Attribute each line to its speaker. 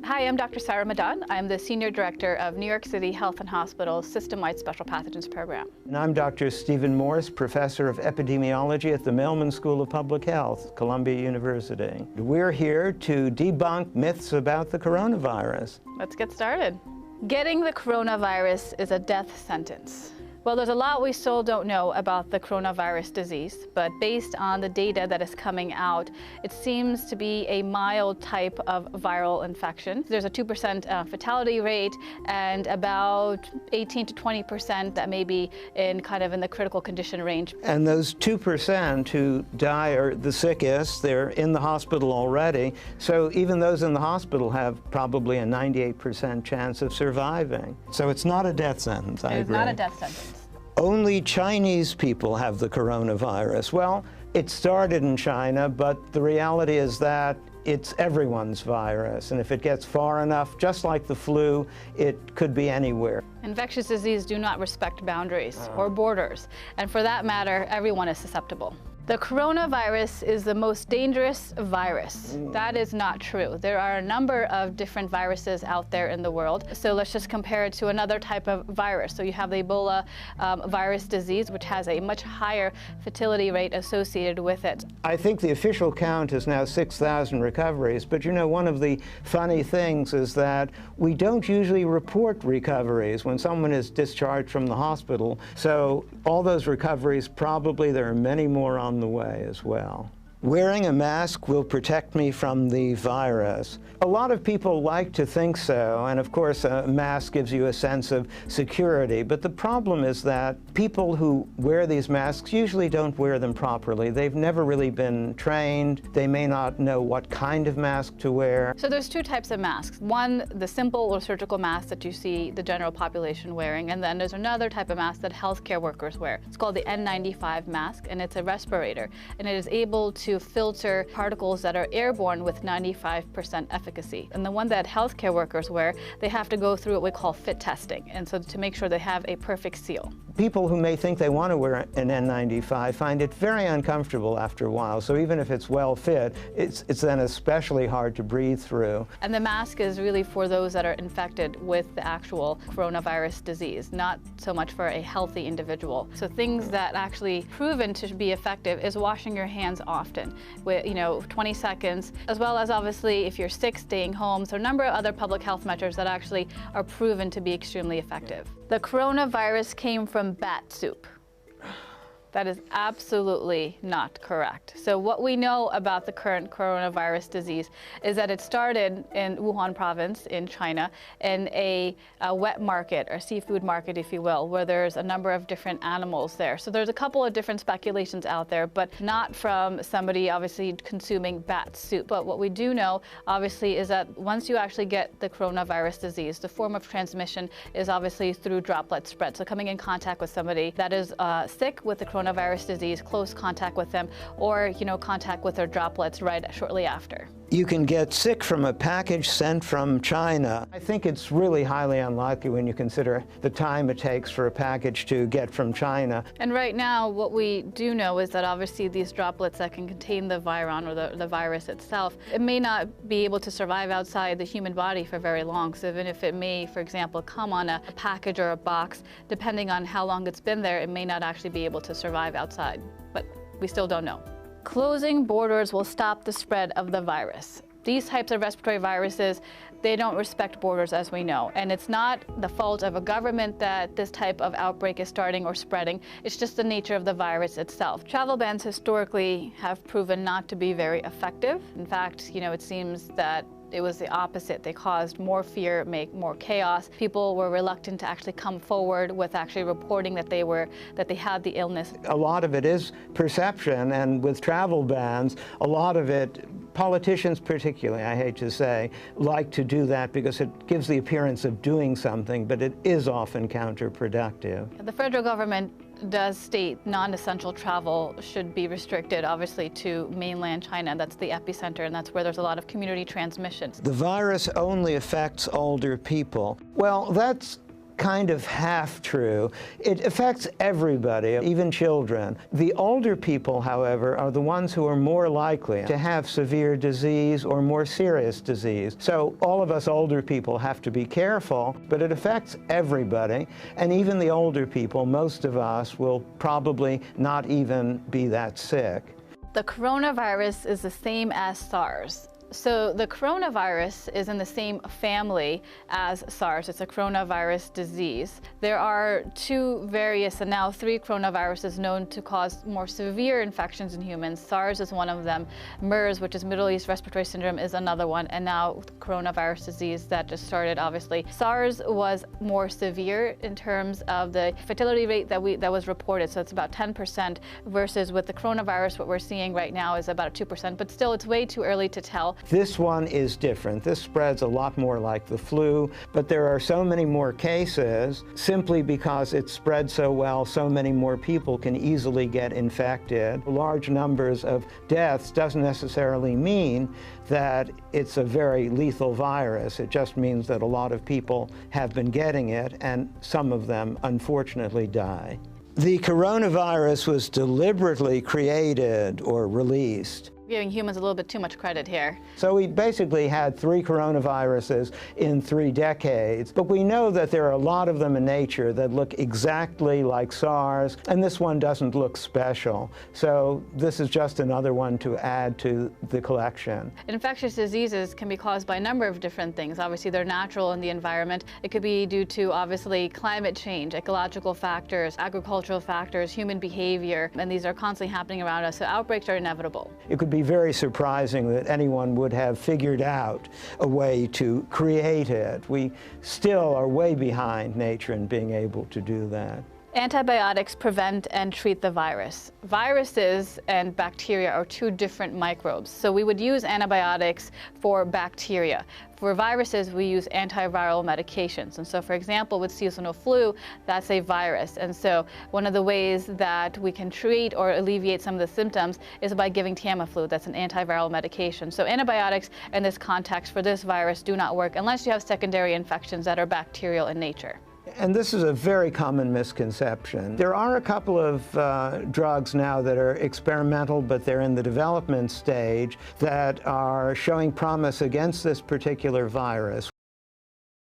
Speaker 1: Hi, I'm Dr. Sarah Madan. I'm the Senior Director of New York City Health and Hospitals System-Wide Special Pathogens Program.
Speaker 2: And I'm Dr. Stephen Morse, Professor of Epidemiology at the Mailman School of Public Health, Columbia University. We're here to debunk myths about the coronavirus.
Speaker 1: Let's get started. Getting the coronavirus is a death sentence. Well, there's a lot we still don't know about the coronavirus disease, but based on the data that is coming out, it seems to be a mild type of viral infection. There's a 2% fatality rate and about 18 to 20% that may be in the critical condition range.
Speaker 2: And those 2% who die are the sickest. They're in the hospital already. So even those in the hospital have probably a 98% chance of surviving. So it's not a death sentence, I agree.
Speaker 1: It is not a death sentence.
Speaker 2: Only Chinese people have the coronavirus. Well, it started in China, but the reality is that it's everyone's virus. And if it gets far enough, just like the flu, it could be anywhere.
Speaker 1: Infectious disease do not respect boundaries or borders. And for that matter, everyone is susceptible. The coronavirus is the most dangerous virus. That is not true. There are a number of different viruses out there in the world. So let's just compare it to another type of virus. So you have the Ebola virus disease, which has a much higher fertility rate associated with it.
Speaker 2: I think the official count is now 6,000 recoveries. But you know, one of the funny things is that we don't usually report recoveries when someone is discharged from the hospital. So all those recoveries, probably there are many more on the way as well. Wearing a mask will protect me from the virus. A lot of people like to think so, and of course a mask gives you a sense of security, but the problem is that people who wear these masks usually don't wear them properly. They've never really been trained. They may not know what kind of mask to wear.
Speaker 1: So there's two types of masks. One, the simple or surgical mask that you see the general population wearing, and then there's another type of mask that healthcare workers wear. It's called the N95 mask, and it's a respirator, and it is able to filter particles that are airborne with 95% efficacy. And the one that healthcare workers wear, they have to go through what we call fit testing, and so to make sure they have a perfect seal.
Speaker 2: People who may think they want to wear an N95 find it very uncomfortable after a while, so even if it's well fit, it's then especially hard to breathe through.
Speaker 1: And the mask is really for those that are infected with the actual coronavirus disease, not so much for a healthy individual. So things that actually proven to be effective is washing your hands often, with 20 seconds, as well as obviously if you're sick, staying home. So a number of other public health measures that actually are proven to be extremely effective. The coronavirus came from bat soup. That is absolutely not correct. So what we know about the current coronavirus disease is that it started in Wuhan province in China in a wet market, or seafood market, if you will, where there's a number of different animals there. So there's a couple of different speculations out there, but not from somebody obviously consuming bat soup. But what we do know, obviously, is that once you actually get the coronavirus disease, the form of transmission is obviously through droplet spread. So coming in contact with somebody that is sick with the coronavirus disease, close contact with them, or contact with their droplets shortly after.
Speaker 2: You can get sick from a package sent from China. I think it's really highly unlikely when you consider the time it takes for a package to get from China.
Speaker 1: And right now, what we do know is that obviously these droplets that can contain the viron or the virus itself, it may not be able to survive outside the human body for very long. So even if it may, for example, come on a package or a box, depending on how long it's been there, it may not actually be able to survive outside. But we still don't know. Closing borders will stop the spread of the virus. These types of respiratory viruses, they don't respect borders, as we know. And it's not the fault of a government that this type of outbreak is starting or spreading. It's just the nature of the virus itself. Travel bans historically have proven not to be very effective. In fact, it seems that it was the opposite. They caused more fear, make more chaos. People were reluctant to actually come forward with actually reporting that they had the illness.
Speaker 2: A lot of it is perception, and with travel bans, a lot of it, politicians particularly, I hate to say, like to do that because it gives the appearance of doing something, but it is often counterproductive.
Speaker 1: The federal government does state non-essential travel should be restricted, obviously, to mainland China. That's the epicenter, and that's where there's a lot of community transmission.
Speaker 2: The virus only affects older people. Well, that's kind of half true. It affects everybody, even children. The older people, however, are the ones who are more likely to have severe disease or more serious disease. So all of us older people have to be careful, but it affects everybody. And even the older people, most of us, will probably not even be that sick.
Speaker 1: The coronavirus is the same as SARS. So the coronavirus is in the same family as SARS. It's a coronavirus disease. There are two various, and now 3 coronaviruses known to cause more severe infections in humans. SARS is one of them. MERS, which is Middle East Respiratory Syndrome, is another one. And now coronavirus disease that just started, obviously. SARS was more severe in terms of the fertility rate that was reported. So it's about 10%, versus with the coronavirus, what we're seeing right now is about 2%. But still, it's way too early to tell.
Speaker 2: This one is different. This spreads a lot more like the flu, but there are so many more cases simply because it spreads so well. So many more people can easily get infected. Large numbers of deaths doesn't necessarily mean that it's a very lethal virus. It just means that a lot of people have been getting it, and some of them unfortunately die. The coronavirus was deliberately created or released.
Speaker 1: Giving humans a little bit too much credit here.
Speaker 2: So we basically had 3 coronaviruses in 3 decades, but we know that there are a lot of them in nature that look exactly like SARS, and this one doesn't look special. So this is just another one to add to the collection.
Speaker 1: Infectious diseases can be caused by a number of different things. Obviously, they're natural in the environment. It could be due to, obviously, climate change, ecological factors, agricultural factors, human behavior, and these are constantly happening around us, so outbreaks are inevitable.
Speaker 2: It could be very surprising that anyone would have figured out a way to create it. We still are way behind nature in being able to do that.
Speaker 1: Antibiotics prevent and treat the virus. Viruses and bacteria are 2 different microbes. So we would use antibiotics for bacteria. For viruses, we use antiviral medications. And so, for example, with seasonal flu, that's a virus. And so one of the ways that we can treat or alleviate some of the symptoms is by giving Tamiflu. That's an antiviral medication. So antibiotics in this context for this virus do not work unless you have secondary infections that are bacterial in nature.
Speaker 2: And this is a very common misconception. There are a couple of drugs now that are experimental, but they're in the development stage, that are showing promise against this particular virus.